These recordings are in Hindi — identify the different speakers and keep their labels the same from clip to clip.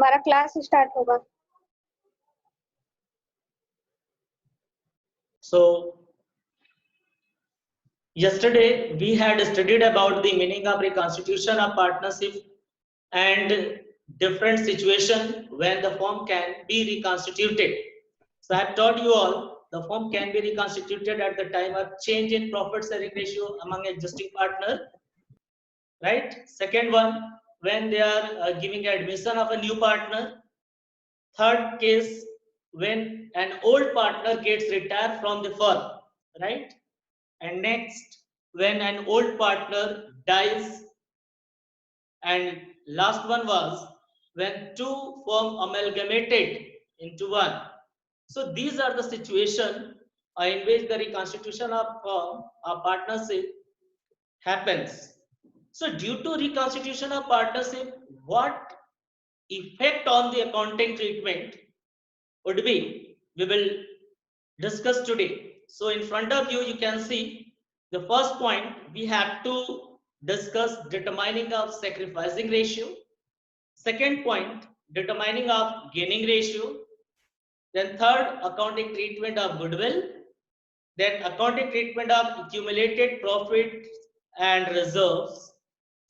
Speaker 1: हमारा क्लास स्टार्ट होगा।
Speaker 2: So yesterday we had studied about the meaning of reconstitution of partnership and different situation when the firm can be reconstituted. So I have taught you all the firm can be reconstituted at the time of change in profit sharing ratio among existing partner, right? Second one, when they are giving admission of a new partner. Third case, when an old partner gets retired from the firm, right? And next, when an old partner dies. And last one was when two firms amalgamated into one. So these are the situation in which the reconstitution of firm or partnership happens. So due to reconstitution of partnership, what effect on the accounting treatment would be, we will discuss today. So in front of you, you can see the first point, we have to discuss determining of sacrificing ratio. Second point, determining of gaining ratio. Then third, accounting treatment of goodwill. Then accounting treatment of accumulated profits and reserves.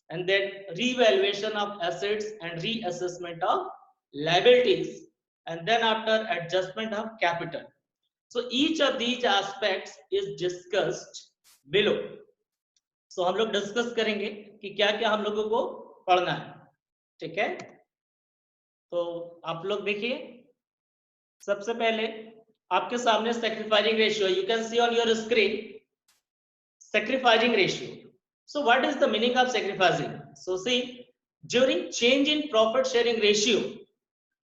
Speaker 2: And then revaluation of assets and reassessment of liabilities. And then after, adjustment of capital. So each of these aspects is discussed below. So हम लोग डिस्कस करेंगे कि क्या क्या हम लोगों को पढ़ना है, ठीक है? तो आप लोग देखिए, सबसे पहले आपके सामने sacrificing ratio, you can C on your screen sacrificing ratio. So what is the meaning of sacrificing? So see, during change in profit sharing ratio,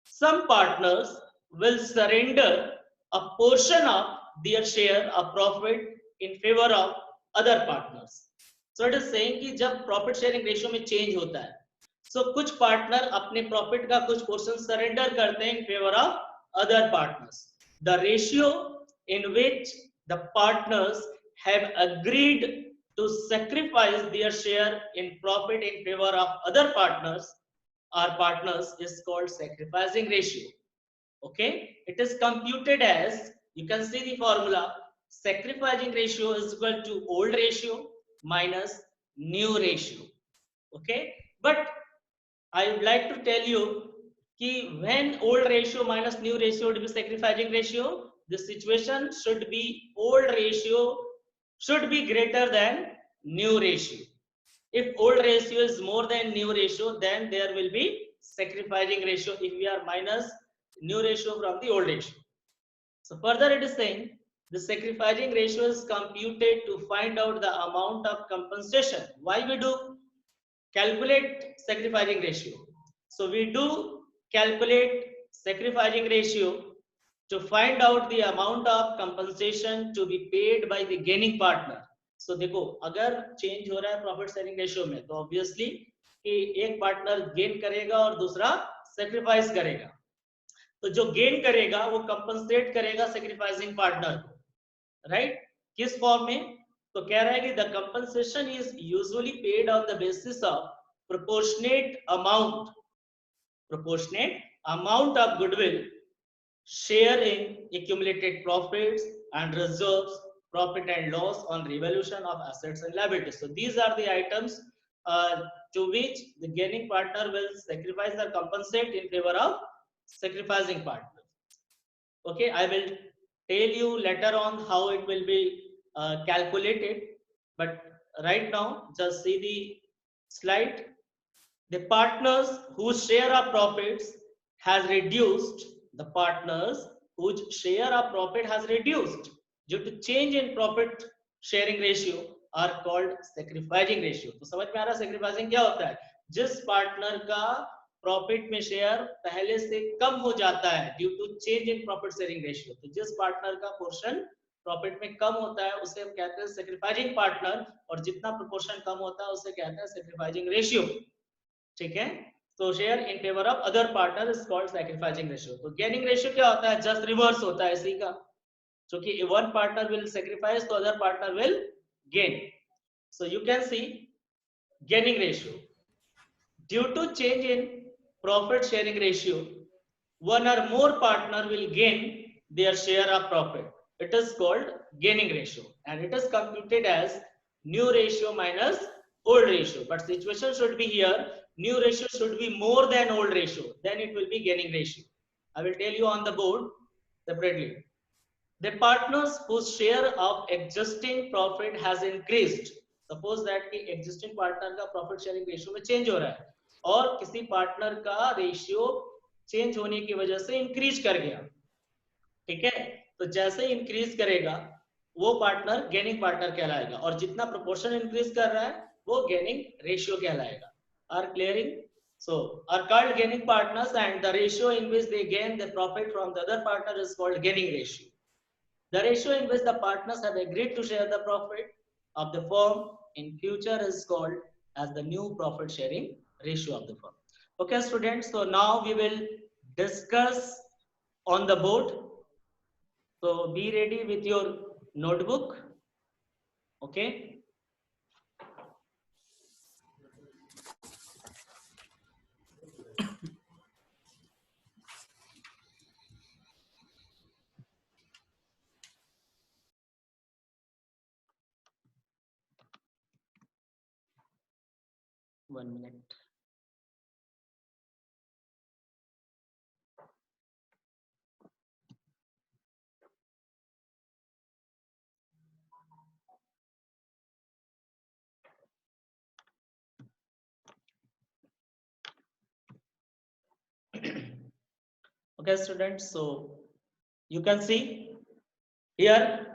Speaker 2: some partners will surrender a portion of their share of profit in favor of other partners. So it is saying कि जब profit sharing ratio में change होता है, so कुछ partner अपने profit का कुछ portion surrender करते हैं in favor of other partners. The ratio in which the partners have agreed to sacrifice their share in profit in favor of other partners or partners is called sacrificing ratio. Okay, it is computed as, you can see the formula, sacrificing ratio is equal to old ratio minus new ratio. Okay, but I would like to tell you कि when old ratio minus new ratio would be sacrificing ratio, the situation should be old ratio should be greater than new ratio. If old ratio is more than new ratio, then there will be sacrificing ratio if we are minus new ratio from the old ratio. So further it is saying the sacrificing ratio is computed to find out the amount of compensation. Why we do calculate sacrificing ratio? So we do calculate sacrificing ratio to find out the amount of compensation to be paid by the gaining partner. So देखो, अगर चेंज हो रहा है प्रॉफिट शेयरिंग रेशियो में, तो ऑब्वियसली कि एक पार्टनर गेन करेगा और दूसरा सेक्रीफाइस करेगा. तो जो गेन करेगा वो कंपनसेट करेगा सेक्रीफाइसिंग पार्टनर को, राइट? किस फॉर्म में? तो कह रहा है कि the compensation is usually paid on the basis of proportionate amount of goodwill, share in accumulated profits and reserves, profit and loss on revaluation of assets and liabilities. So these are the items to which the gaining partner will sacrifice or compensate in favor of sacrificing partner. Okay, I will tell you later on how it will be calculated, but right now just see the slide. The partners whose share of profits has reduced, the partners whose share of profit has reduced due to change in profit sharing ratio are called sacrificing ratio. तो समझ में आ रहा है sacrificing क्या होता है? जिस पार्टनर का प्रॉफिट में शेयर पहले से कम हो जाता है due to change in profit sharing ratio, तो जिस पार्टनर का पोर्शन प्रॉफिट में कम होता है उसे हम कहते हैं सैक्रिफाइसिंग पार्टनर, और जितना प्रोपोर्शन कम होता है उसे कहते हैं सैक्रिफाइसिंग रेशियो. ठीक है? तो share in favour of other partner is called sacrificing ratio. तो गेनिंग रेशियो क्या होता है? जस्ट रिवर्स होता है इसी का, क्योंकि वन पार्टनर विल सैक्रिफाइस तो other partner will gain. So you can see gaining ratio due to change in profit sharing ratio, one or more partner will gain their share of profit. It is called gaining ratio, and it is computed as new ratio minus old ratio. But situation should be here, new ratio should be more than old ratio, then it will be gaining ratio. I will tell you on the board separately. The partners whose share of existing profit has increased, suppose that कि existing partner का profit sharing ratio में change हो रहा है और किसी partner का ratio change होने की वजह से increase कर गया, ठीक है, तो जैसे इंक्रीज करेगा वो पार्टनर गेनिंग पार्टनर कहलाएगा, और जितना प्रोपोर्शन इंक्रीज कर रहा है वो गेनिंग रेशियो कहलाएगा. Are clearing? So are called gaining partners, and the ratio in which they gain the profit from the other partner is called gaining ratio. The ratio in which the partners have agreed to share the profit of the firm in future is called as the new profit sharing ratio of the firm. Okay, students, so now we will discuss on the board. So be ready with your notebook. Okay. One minute. Okay, students, so you can see here,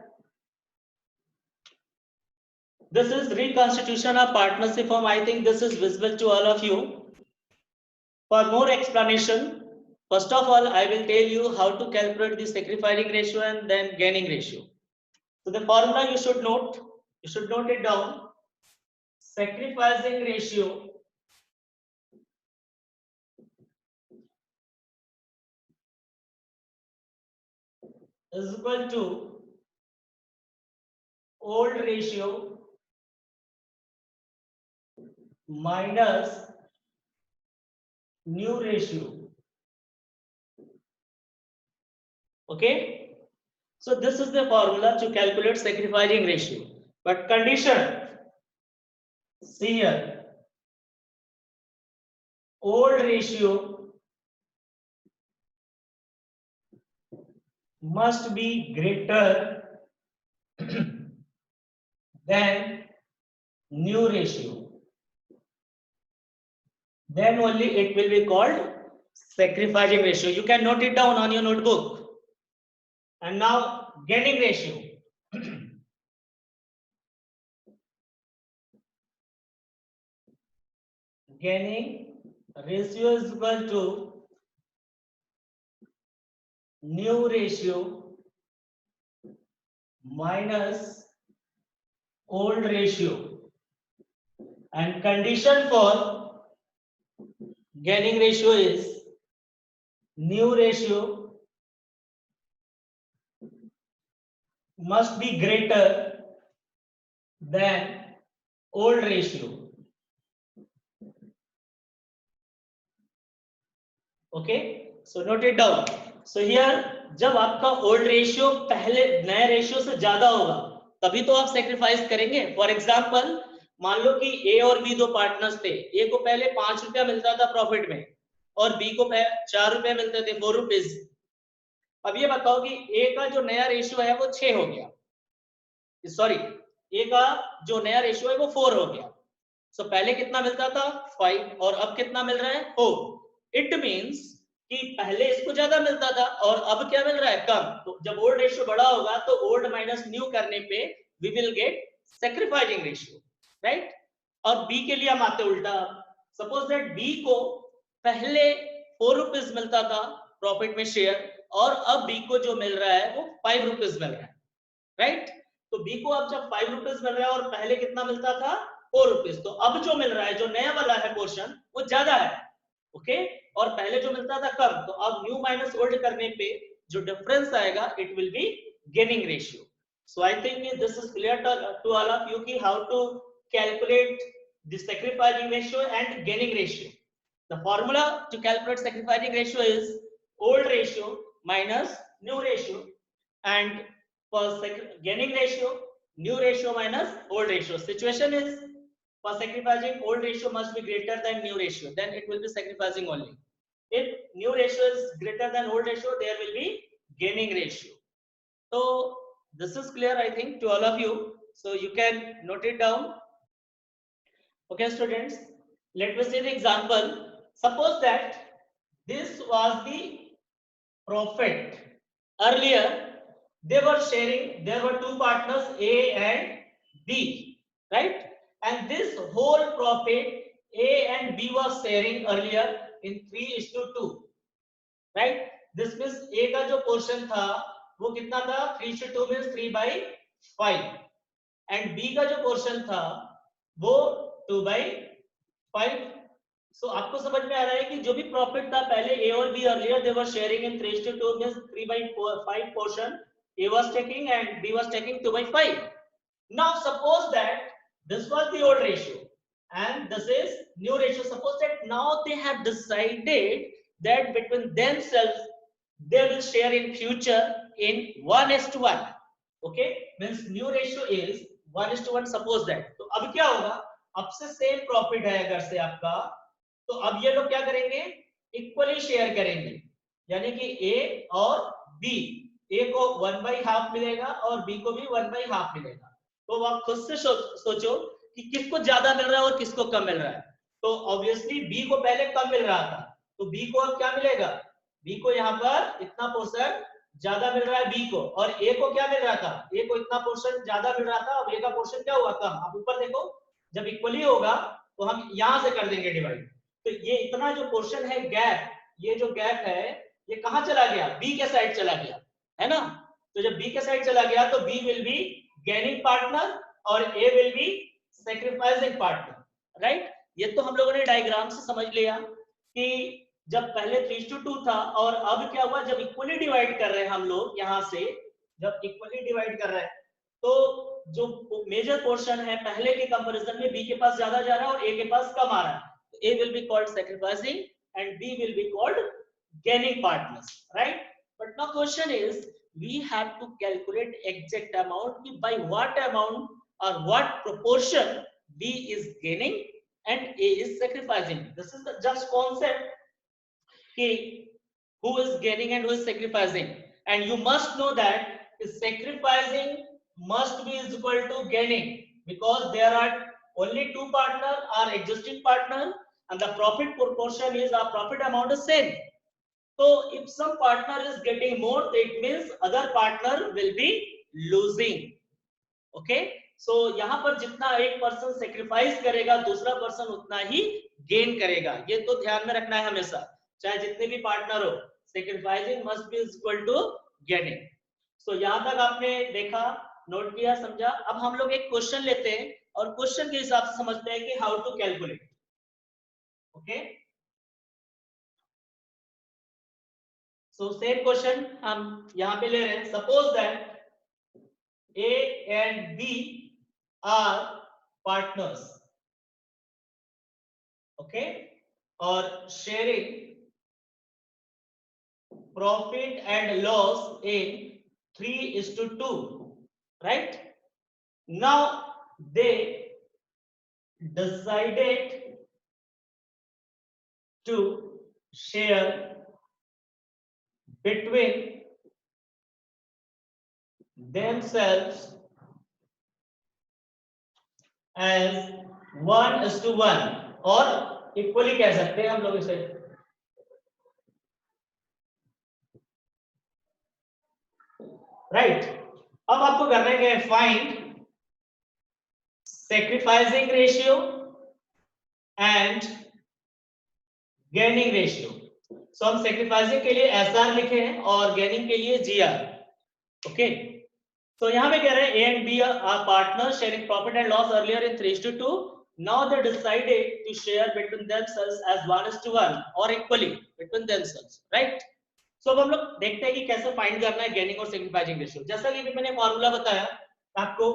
Speaker 2: this is reconstitution of partnership firm. I think this is visible to all of you. For more explanation, first of all, I will tell you how to calculate the sacrificing ratio and then gaining ratio. So the formula you should note it down. Sacrificing ratio is equal to old ratio minus new ratio. Okay, so this is the formula to calculate sacrificing ratio, but condition, see here, old ratio must be greater than new ratio, then only it will be called sacrificing ratio. You can note it down on your notebook. And now gaining ratio. Gaining ratio is equal to new ratio minus old ratio, and condition for gaining ratio is new ratio must be greater than old ratio. Okay, so note it down. So here जब आपका ओल्ड रेशियो पहले नए रेशियो से ज्यादा होगा तभी तो आप सेक्रीफाइस करेंगे. फॉर एग्जांपल, मान लो कि ए और बी दो पार्टनर्स थे. ए को पहले 5 रुपया मिलता था प्रॉफिट में और बी को 4 रुपया मिलते थे, 4 रुपीज. अब ये बताओ कि ए का जो नया रेशियो है वो 6 हो गया, सॉरी ए का जो नया रेशियो है वो 4 हो गया. सो पहले कितना मिलता था 5 और अब कितना मिल रहा है 4. इट मींस कि पहले इसको ज्यादा मिलता था और अब क्या मिल रहा है कम. तो जब ओल्ड रेशियो बड़ा होगा तो ओल्ड माइनस न्यू करने पे we will get sacrificing ratio, right. और बी के लिए हम आते उल्टा. सपोज दैट बी को पहले 4 रुपीज मिलता था प्रॉफिट में शेयर और अब बी को जो मिल रहा है वो 5 रुपीज मिल रहा है, राइट. तो बी को अब जब 5 रुपीज मिल रहा है और पहले कितना मिलता था 4 रुपीज, तो अब जो मिल रहा है जो नया वाला है पोर्शन वो ज्यादा है. ओके, और पहले जो मिलता था कम, तो अब न्यू माइनस ओल्ड करने पे जो डिफरेंस आएगा it will be gaining ratio. So I think this is clear to all of you कि how to calculate the sacrificing ratio and gaining ratio. The formula to calculate sacrificing ratio is old ratio minus new ratio, and for gaining ratio, new ratio minus old ratio. Situation is for sacrificing, old ratio must be greater than new ratio, then it will be sacrificing only. If new ratio is greater than old ratio, there will be gaining ratio. So this is clear, I think, to all of you. So you can note it down. Okay, students, let me see the example. Suppose that this was the profit. Earlier, they were sharing, there were two partners, A and B, right? And this whole profit, A and B was sharing earlier in 3:2, right? This means A का जो portion था, वो कितना था? 3:2 means 3/5. And B का जो portion था, वो 2/5. सो आपको समझ में आ रहा है कि जो भी प्रॉफिट था पहले ए और B earlier they were sharing in 3:2 means 3/5 portion A was taking and B was taking 2/5. Now suppose that this was the old ratio and this is new ratio. Suppose that now they have decided that between themselves they will share in future in 1:1. Okay, means new ratio is 1:1. Suppose that, तो अब क्या होगा? अब से सेम प्रॉफिट है अगर से आपका, तो अब ये लोग क्या करेंगे? इक्वली शेयर करेंगे, यानी कि ए और बी, ए को 1/2 मिलेगा और बी को भी 1/2 मिलेगा. तो आप खुद से सोचो कि किसको ज्यादा मिल रहा है और किसको कम मिल रहा है. तो ऑब्वियसली बी को पहले कम मिल रहा था, तो बी को अब क्या मिलेगा? बी को यहाँ पर इतना पोर्शन ज्यादा मिल रहा है बी को, और ए को क्या मिल रहा था? ए को इतना पोर्शन ज्यादा मिल रहा था. अब ए का पोर्शन क्या हुआ? कम. आप ऊपर देखो, जब इक्वली होगा तो हम यहां से कर देंगे डिवाइड. तो ये इतना जो पोर्शन है गैप, ये जो गैप है ये कहां चला गया? बी के साइड चला गया, है ना? तो जब बी के साइड चला गया तो B will be gaining partner और A will be sacrificing partner, right? ये तो हम लोगों ने डायग्राम से समझ लिया कि जब पहले 3:2 था और अब क्या हुआ? जब इक्वली डिवाइड कर रहे हैं हम लोग, यहां से जब इक्वली डिवाइड कर रहे हैं तो जो मेजर पोर्शन है पहले के कंपैरिजन में बी के पास ज्यादा जा रहा है और ए के पास कम आ रहा है. A will be called sacrificing and B will be called gaining partners, right? But now question is, we have to calculate exact amount, by what amount or what proportion B is gaining and A is sacrificing. This is the just concept कि who is gaining and who is sacrificing, and you must know that sacrificing must be is equal to gaining, because there are only two partners are existing partner and the profit proportion is our profit amount is same. So if some partner is getting more, it means other partner will be losing. Okay, so यहाँ पर जितना एक पर्सन सेक्रीफाइस करेगा दूसरा पर्सन उतना ही गेन करेगा. ये तो ध्यान में रखना है हमेशा, चाहे जितने भी पार्टनर हो. Sacrificing must be equal to gaining. So यहाँ तक आपने देखा, नोट किया, समझा. अब हम लोग एक क्वेश्चन लेते हैं और क्वेश्चन के हिसाब से समझते हैं कि how to calculate. Okay, so same question हम यहाँ पे ले रहे हैं. Suppose that A and B are partners, okay, or sharing profit and loss in 3:2, right? Now they decided to share between themselves as 1:1 और इक्वली कह सकते हैं हम लोग इसे. राइट, अब आपको करने के find sacrificing ratio and gaining ratio. So हम सैक्रिफाइसिंग के लिए SR लिखे हैं और गेनिंग के लिए GR. ओके, तो यहाँ पे कह रहे हैं A and B are partners sharing profit and loss earlier in 3:2. Now they decided to share between themselves as 1:1 or equally between themselves, right? So अब हम लोग देखते हैं कि कैसे फाइंड करना है गेनिंग और सैक्रिफाइसिंग रेशियो. जैसा कि मैंने फॉर्मूला बताया आपको,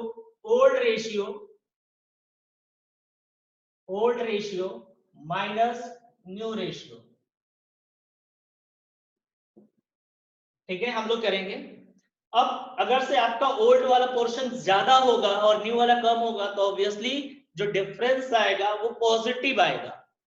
Speaker 2: old ratio minus new ratio. ठीक है, हम लोग करेंगे। अब अगर से आपका ओल्ड वाला पोर्शन ज्यादा होगा और न्यू वाला कम होगा तो ऑब्वियसली जो डिफरेंस आएगा वो पॉजिटिव आएगा।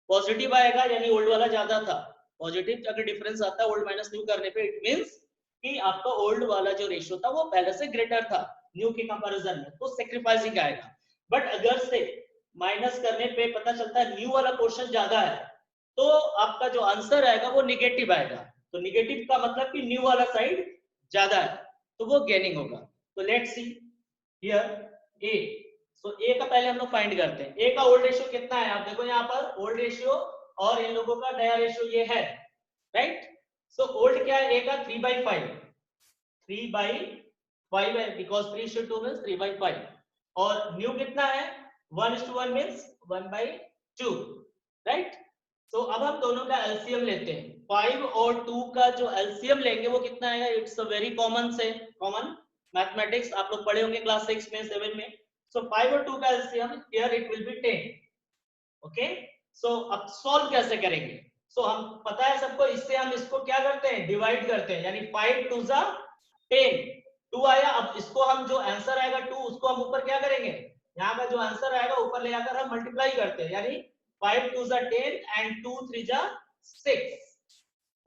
Speaker 2: पॉजिटिव आएगा यानी ओल्ड वाला ज्यादा था। पॉजिटिव अगर डिफरेंस आता है ओल्ड माइनस न्यू करने पे, इट मींस कि आपका ओल्ड वाला जो रेशियो था वो पहले से ग्रेटर था न्यू के कंपैरिजन में, तो सैक्रिफाइसिंग आएगा। बट अगर से माइनस करने पे पता चलता है न्यू वाला पोर्शन ज्यादा है तो आपका जो आंसर आएगा वो निगेटिव आएगा। तो निगेटिव का मतलब कि न्यू वाला साइड ज्यादा है तो वो गेनिंग होगा। तो लेट्स सी हियर ए। सो ए का पहले हम लोग फाइंड करते हैं। ए का ओल्ड रेशियो कितना है, आप देखो यहाँ पर ओल्ड रेशियो और इन लोगों का नया रेशियो ये है, राइट। सो ओल्ड क्या है ए का 3/5, 3/5 है बिकॉज 3:2 मींस 3/5। और न्यू कितना है 1:1 मींस 1/2, राइट। तो अब हम दोनों का एलसीएम लेते हैं। 5 और 2 का जो एलसीएम लेंगे वो कितना आएगा, it's a very common mathematics, आप लोग पढ़े होंगे क्लास 6 में 7 में। सो 5 और 2 का LCM here it will be 10। Okay, so अब सॉल्व कैसे करेंगे। सो हम पता है सबको, इससे हम इसको क्या करते हैं डिवाइड करते हैं, यानी 5 2 जा 10, 2 आया। अब इसको हम जो आंसर आएगा 2 उसको हम ऊपर क्या करेंगे, यहाँ का जो आंसर आएगा ऊपर ले जाकर हम मल्टीप्लाई करते हैं, यानी 5 2 जा 10 एंड 2 3 जा 6,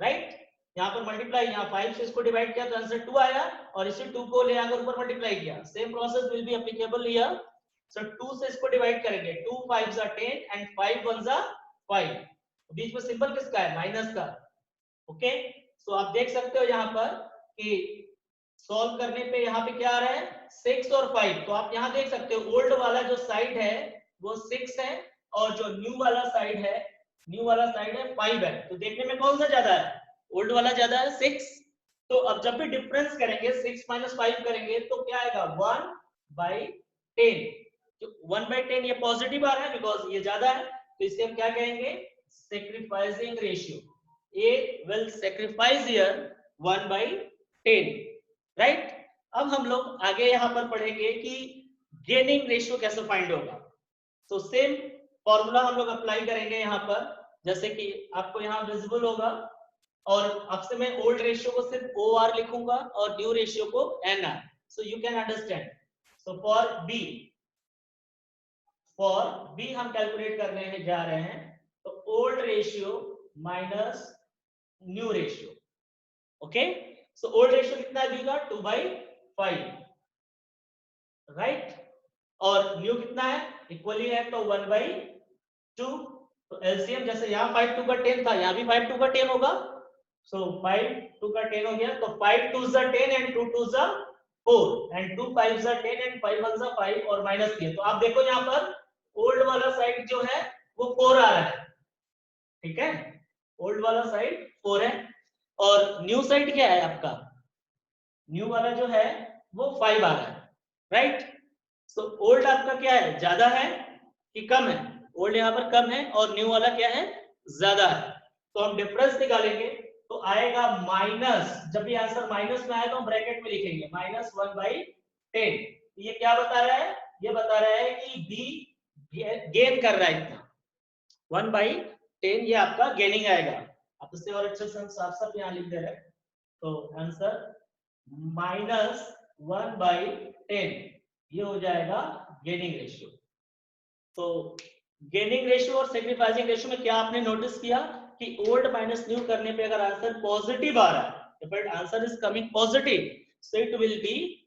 Speaker 2: राइट। यहाँ पर मल्टीप्लाई, यहाँ 5 से इसको डिवाइड किया तो आंसर 2 आया और इसी 2 को ले आकर ऊपर मल्टीप्लाई किया। Same process will be applicable here. So 2 से इसको डिवाइड करेंगे, 2 5 जा 10 एंड 5 1 जा 5। बीच में सिंबल किसका है, माइनस का। ओके, सो आप देख सकते हो यहाँ पर कि सॉल्व करने पे यहाँ पे क्या आ रहा है 6 और 5। तो आप यहाँ देख सकते हो ओल्ड वाला जो साइड है वो 6 है और जो न्यू वाला साइड है 5 है। तो देखने में कौन सा ज्यादा है, ओल्ड वाला ज्यादा है 6। तो अब जब भी डिफरेंस करेंगे 6 - 5 करेंगे तो क्या आएगा 1/10। जो 1/10 ये पॉजिटिव आ रहा है बिकॉज ये ज्यादा है, तो इसे हम क्या कहेंगे sacrificing ratio. A will sacrifice here 1/10, right. अब हम लोग आगे यहाँ पर पढ़ेंगे कि गेनिंग रेशियो कैसे फाइंड होगा। तो सेम फॉर्मूला हम लोग अप्लाई करेंगे यहाँ पर, जैसे कि आपको यहाँ विजिबल होगा। और अब से मैं ओल्ड रेशियो को सिर्फ OR लिखूंगा और न्यू रेशियो को NR, so you can understand. So for B हम कैलकुलेट करने जा रहे हैं। तो old ratio minus new ratio. Okay, so old ratio कितना है बी का 2/5, राइट। और न्यू कितना है इक्वली है तो 1/2। तो एलसीएम जैसे यहाँ 5 2 का 10 था, यहाँ भी 5 2 का 10 होगा। सो 5 2 का 10 हो गया, तो 5 2 जा 10 एंड 2 2 जा 4 एंड 2 5 जा 10 एंड 5 1 जा 5 और माइनस किया। तो आप देखो यहाँ पर ओल्ड वाला साइड जो है वो 4 आ रहा है, ठीक है, ओल्ड वाला साइड 4 है। और न्यू साइड क्या है आपका, न्यू वाला जो है वो 5 आ रहा है, राइट। सो ओल्ड आपका क्या है ज्यादा है कि कम है, ओल्ड यहाँ पर कम है और न्यू वाला क्या है ज्यादा है। तो हम डिफरेंस निकालेंगे तो आएगा माइनस, जब भी आंसर माइनस में आए तो हम ब्रैकेट में लिखेंगे -1/10। ये क्या बता रहा है, ये बता रहा है कि बी गेन कर रहा है इतना, 1/10 ये आपका गेनिंग आएगा। आप इससे और अच्छे से साफ साफ यहाँ लिख दे रहे हैं। तो आंसर -1/10 ये हो जाएगा गेनिंग रेशियो। तो गेनिंग रेशियो और सैक्रिफाइसिंग रेशियो में क्या आपने नोटिस किया कि ओल्ड माइनस न्यू करने पे अगर आंसर पॉजिटिव आ रहा है, if answer is coming positive so it will be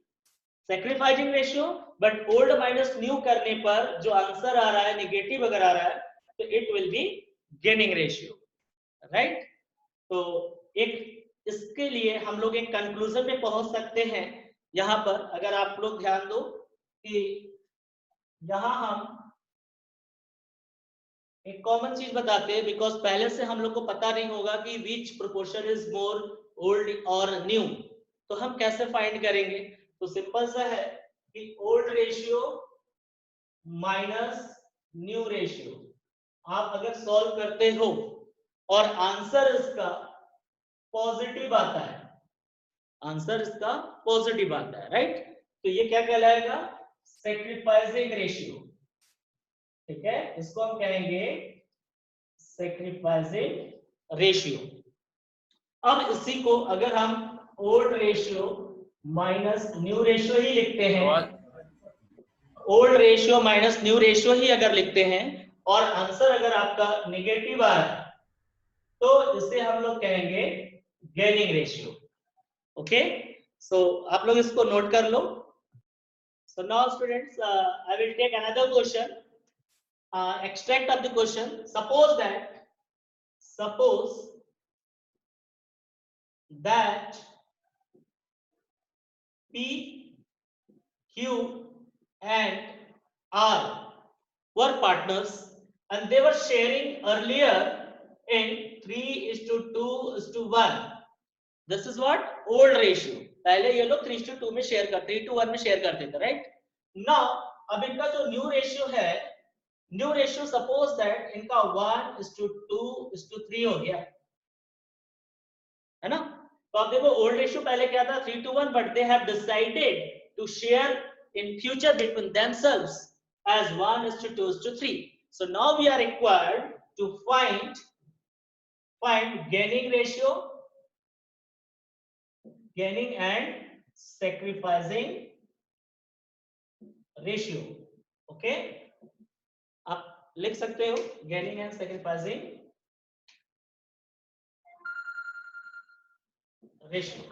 Speaker 2: sacrificing ratio. But old minus new करने पर जो आंसर आ रहा है नेगेटिव अगर आ रहा है तो it will be gaining ratio, right. तो एक इसके लिए हम लोग एक कंक्लूजन में पहुंच सकते हैं। यहां पर अगर आप लोग ध्यान दो कि यहां हम एक कॉमन चीज बताते हैं, बिकॉज पहले से हम लोग को पता नहीं होगा कि विच प्रोपोर्शन इज मोर ओल्ड और न्यू, तो हम कैसे फाइंड करेंगे। तो सिंपल सा है कि old ratio minus new ratio आप अगर सॉल्व करते हो और आंसर इसका पॉजिटिव आता है, आंसर इसका पॉजिटिव आता है, राइट। तो ये क्या कहलाएगा सैक्रिफाइसिंग रेशियो, ठीक है। इसको हम कहेंगे सेक्रीफाइसिंग रेशियो। अब इसी को अगर हम old ratio minus new ratio ही लिखते हैं, old ratio minus new ratio ही अगर लिखते हैं और आंसर अगर आपका नेगेटिव आ रहा है तो इसे हम लोग कहेंगे गेनिंग रेशियो। ओके, सो आप लोग इसको नोट कर लो। So now students, I will take another question, extract of the question. Suppose that P, Q and R were partners and they were sharing earlier in 3:2:1. This is what old ratio. पहले ये लोग 3:2 में शेयर करते, 3:1 में शेयर करते थे, राइट? नाउ अब इनका जो न्यू रेशियो है, न्यू रेशियो सपोज दैट इनका 1:2:3 हो गया, है ना? तो आप देखो ओल्ड रेशियो पहले क्या था, 3:1, but they have decided to share in future between themselves as 1:2:3. So now we are required to find gaining ratio, gaining and sacrificing ratio. Okay, आप लिख सकते हो gaining and sacrificing ratio,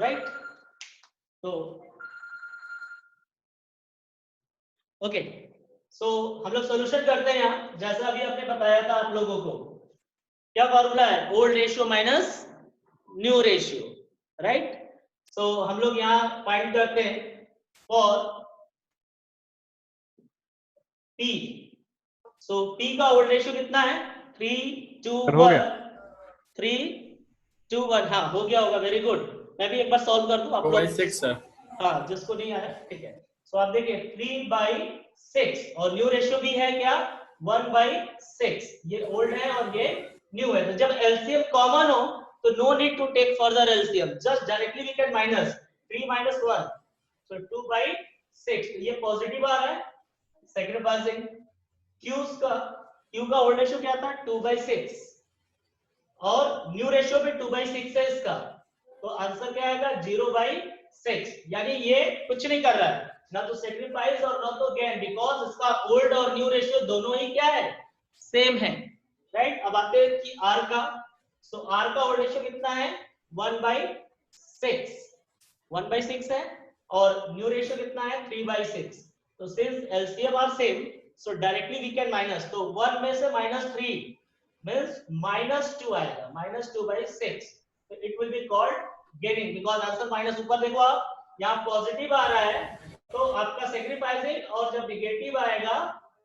Speaker 2: right? तो ओके, सो हम लोग सॉल्यूशन करते हैं यहाँ, जैसा अभी आपने बताया था आप लोगों को। क्या फॉर्मूला है? Old ratio minus new ratio, right? So हम लोग यहाँ फाइंड करते हैं फॉर P। सो P का ओल्ड रेशियो कितना है? 3:1। 3:1, हाँ हो गया होगा, वेरी गुड। मैं भी एक बार सॉल्व कर दूं आप लोग।
Speaker 1: 2/6 है।
Speaker 2: हाँ, जिसको नहीं आया ठीक है। सो आप देखिए 3/6 और न्यू रेशियो भी है क्या? 1/6। ये ओल्ड है और ये न्यू है। तो जब एलसीएम कॉमन हो तो no need to take further LCM, just directly we can minus 3 - 1, सो 2/6। ये पॉजिटिव आ रहा है, सैक्रिफाइसिंग। क्यू का ओल्ड रेशियो क्या था? 2/6 और न्यू रेशियो भी 2/6 है इसका, तो आंसर क्या आएगा? 0/6। यानी ये कुछ नहीं कर रहा है, ना तो सेक्रीफाइस और ना तो गेन, बिकॉज इसका ओल्ड और न्यू रेशियो दोनों ही क्या है? सेम है, राइट? अब आते हैं कि आर का। सो आर का ओल्ड रेशियो कितना है? 1/6, 1/6 है और न्यू रेशियो कितना है? 3/6। तो since LCM are same, so directly we can minus, तो 1 में से -3 means -2 आएगा, -2/6। तो it will be called gaining, because answer minus. ऊपर देखो आप, यहाँ पॉजिटिव आ रहा है तो आपका सेक्रीफाइसिंग, और जब निगेटिव आएगा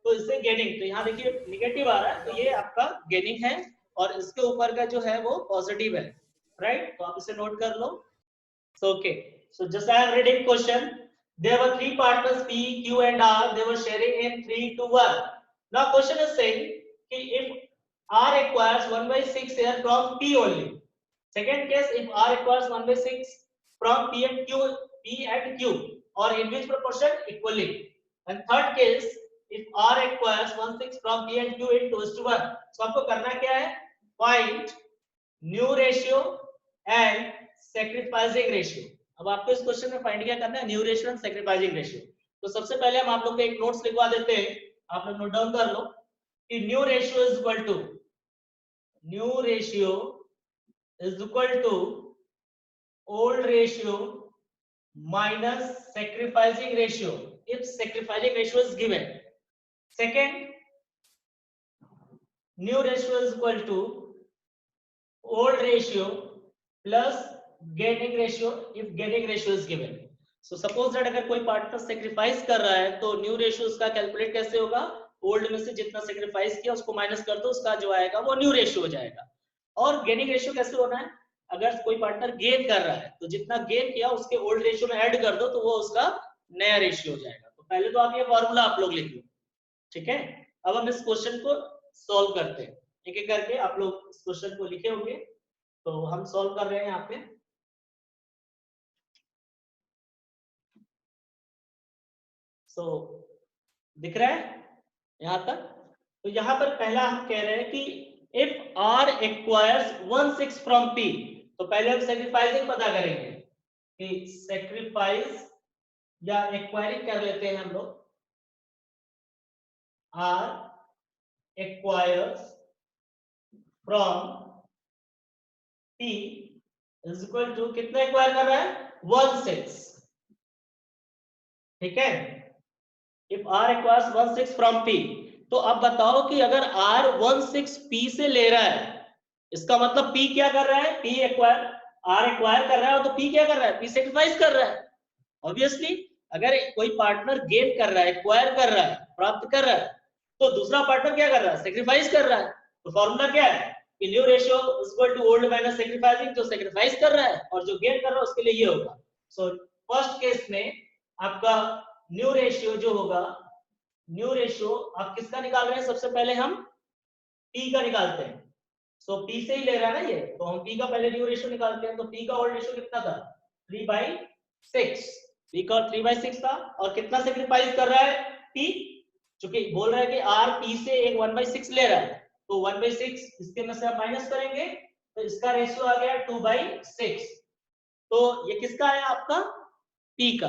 Speaker 2: तो इससे गेनिंग। तो यहाँ देखिए निगेटिव आ रहा है तो ये आपका गेनिंग है और इसके ऊपर का जो है वो पॉजिटिव है, राइट? तो आप इसे नोट कर लो। So okay, so just I have read in question, there were three partners P, Q and R, they were sharing in 3:1. Now question is saying कि if R requires 1/6 here from P only. Second case, if R requires 1/6 from P and Q, or in which proportion? Equally. And third case, if R requires 1/6 from P and Q in 2:1. So आपको करना क्या है? Find new ratio and sacrificing ratio. अब आपको इस क्वेश्चन में फाइंड क्या करना है? New ratio and sacrificing ratio. तो सबसे पहले हम आप लोग को एक नोट्स लिखवा देते हैं, आप लोग नोट डाउन कर लो कि new ratio is equal to old ratio minus sacrificing ratio if sacrificing ratio is given. Second, new ratio is equal to old ratio plus gaining ratio if gaining ratio is given. So suppose that अगर कोई पार्टनर सेक्रीफाइस कर रहा है तो न्यू रेशियो उसका कैलकुलेट कैसे होगा? ओल्ड में से जितना सेक्रीफाइस किया उसको माइनस कर दो, उसका जो आएगा वो न्यू रेशियो हो जाएगा। और गेनिंग रेशियो कैसे होना है? अगर कोई पार्टनर गेन कर रहा है तो जितना गेन किया उसके ओल्ड रेशियो में ऐड कर दो तो वो उसका नया रेशियो हो जाएगा। तो पहले तो आप ये फॉर्मूला आप लोग लिख लो, ठीक है? अब हम इस क्वेश्चन को सॉल्व करते हैं, एक एक करके आप लोग इस क्वेश्चन को लिखे होंगे, तो हम सॉल्व कर रहे हैं यहाँ पे। सो दिख रहा है यहाँ तक? तो यहाँ पर पहला हम कह रहे हैं कि if R acquires 1/6 from P, तो पहले हम सेक्रीफाइसिंग पता करेंगे कि सेक्रीफाइस या एक्वायरिंग कर लेते हैं हम लोग। R acquires from P is equal to, कितना एक्वायर कर रहा है 1/6, ठीक है। If R acquires 1/6 from P, तो अब बताओ कि अगर आर 1/6 पी से ले रहा है, इसका मतलब पी क्या कर रहा है, पी एक्वायर, आर एक्वायर कर रहा है, तो पी क्या कर रहा है, पी सेक्रीफाइस कर रहा है। ऑब्वियसली अगर कोई पार्टनर गेन कर रहा है, एक्वायर कर रहा है, प्राप्त कर रहा है, तो दूसरा पार्टनर क्या कर रहा है, सेक्रीफाइस कर रहा है। तो फॉर्मूला क्या है कि new ratio is equal to old minus sacrificing, जो सेक्रीफाइस कर रहा है और जो गेन कर रहा है उसके लिए ये होगा। सो फर्स्ट केस में आपका न्यू रेशियो जो होगा, न्यू रेशियो आप किसका निकाल रहे हैं, सबसे पहले हम पी का निकालते हैं। सो पी से ही ले रहा है ना ये, तो हम पी का पहले न्यू रेशियो निकालते हैं। तो पी का ओल्ड रेशियो कितना था 3/6, पी का 3/6 था, और कितना सेक्रीफाइस कर रहा है पी, चूंकि बोल रहा है कि आर पी से एक 1/6 ले रहा है, तो 1/6 इसके में से आप माइनस करेंगे तो इसका रेशियो आ गया 2/6। तो ये किसका है आपका पी का,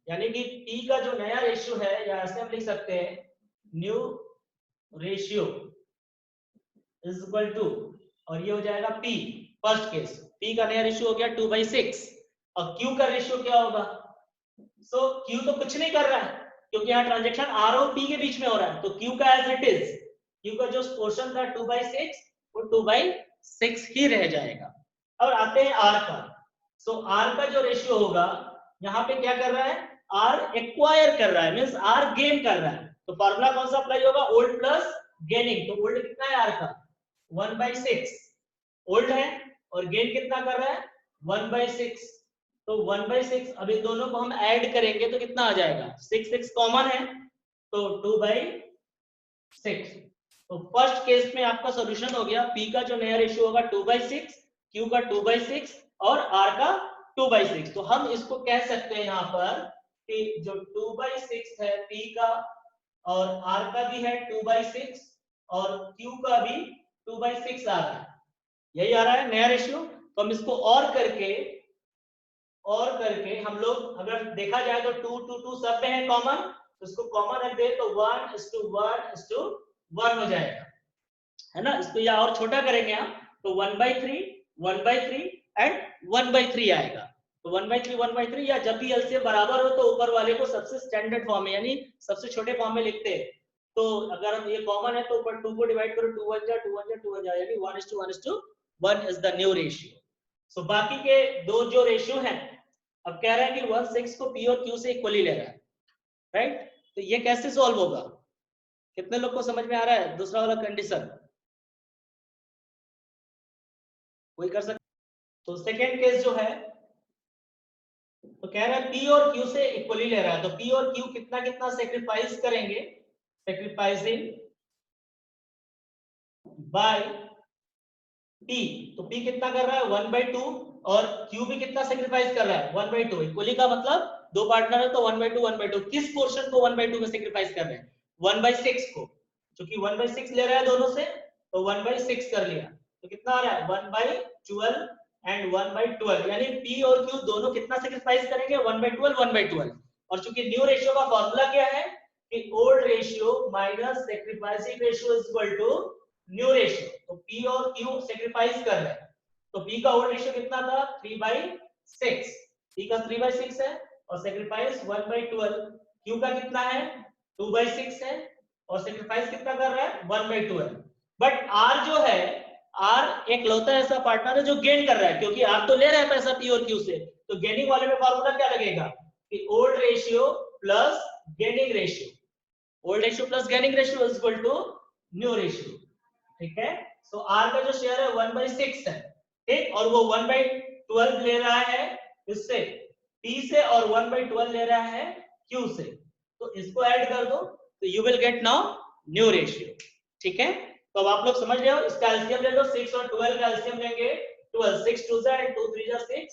Speaker 2: यानी कि पी का जो नया रेशियो है, या ऐसे हम लिख सकते हैं new ratio is equal to, और ये हो जाएगा पी, फर्स्ट केस पी का नया रेशियो हो गया 2/6, और क्यू का रेशियो क्या होगा, सो क्यू तो कुछ नहीं कर रहा है क्योंकि यहाँ ट्रांजेक्शन आर और पी के बीच में हो रहा है, तो क्यू का एज इट इज, क्यू का जो पोर्शन था 2/6 वो 2/6 ही रह जाएगा। अब आते हैं आर का। सो आर का जो रेशियो होगा, यहाँ पे क्या कर रहा है, आर एक्वायर कर रहा है, मींस आर गेन कर रहा है, तो फॉर्मूला कौन सा अप्लाई होगा, ओल्ड प्लस गेनिंग। तो ओल्ड कितना है आर का 1/6, ओल्ड है, और गेन कितना कर रहा है 1/6, तो 1/6, अब इन दोनों को हम ऐड करेंगे तो कितना आ जाएगा, 6 कॉमन है तो 2/6। तो फर्स्ट केस में आपका सॉल्यूशन हो गया, पी का जो नया रेशियो होगा 2/6, क्यू का 2/6 और आर का 2/6। तो हम इसको कह सकते हैं यहाँ पर कि जो 2/6 है पी का, और आर का भी है 2/6, और क्यू का भी 2/6 आ रहा है, यही आ रहा है नया रेशियो। तो हम इसको और करके हम लोग अगर देखा जाए तो 2 सब में है कॉमन, तो इसको कॉमन रख दे तो 1:1:1 हो जाएगा, है ना। इसको या और छोटा करेंगे हम तो 1/3 एंड 1/3 आएगा। तो 1/3 या जब भी एलसीएम बराबर हो तो ऊपर वाले को सबसे स्टैंडर्ड फॉर्म में यानी सबसे छोटे फॉर्म में लिखते हैं। तो अगर हम ये कॉमन है तो ऊपर 2 को डिवाइड करो, 2 1 जा 2 1 जा 2 1 जा, यानी 1:1:1 इज द न्यू रेशियो। सो बाकी के दो जो रेशियो हैं, अब कह रहा है कि 1/6 को पी और क्यू से इक्वली ले रहा है, राइट। तो ये कैसे सॉल्व होगा, कितने लोग को समझ में आ रहा है दूसरा वाला कंडीशन, कोई कर सकता। तो सेकेंड केस जो है, तो कह रहा है पी और क्यू से इक्वली ले रहा है, तो पी और क्यू कितना कितना सेक्रीफाइस करेंगे, सेक्रीफाइसिंग बाय पी। तो पी कितना कर रहा है 1/2, और क्यू भी कितना सेक्रीफाइस कर रहा है 1/2। इक्वली का मतलब दो पार्टनर है तो 1/2 किस पोर्शन को 1/2 में सेक्रीफाइस कर रहे हैं 1/6 को, क्योंकि 1/6 ले रहा है दोनों से तो 1/6 कर लिया, तो कितना आ रहा है 1/12 एंड 1/12, यानी पी और क्यू दोनों कितना सेक्रीफाइस करेंगे 1/12। और चूंकि न्यू रेशियो का फॉर्मूला क्या है कि old ratio minus sacrificing ratio is equal to new ratio. तो पी और क्यू सेक्रीफाइस कर रहे हैं, तो पी का ओल्ड रेशियो कितना था 3/6, पी का 3/6 है और सेक्रीफाइस 1/12, क्यू का कितना है 2/6 है और सेक्रीफाइस कितना कर रहा है 1/12। बट आर जो है, आर एक लौता ऐसा पार्टनर है जो गेन कर रहा है, क्योंकि आर तो ले रहा है पैसा पी और क्यू से, तो गेनिंग वाले में फॉर्मूला क्या लगेगा कि old ratio plus gaining ratio, old ratio plus gaining ratio is equal to new ratio, ठीक है। सो आर का जो शेयर है 1/6 है, ठीक, और वो 1/12 ले रहा है इससे पी से और 1/12 ले रहा है क्यू से, तो इसको ऐड कर दो तो you will get now new ratio, ठीक है। तो अब आप लोग समझ रहे हो, इसका एलसीएम ले लो 6 और 12 का एलसीएम लेंगे 12, 6 2 जा 2 3 जा 6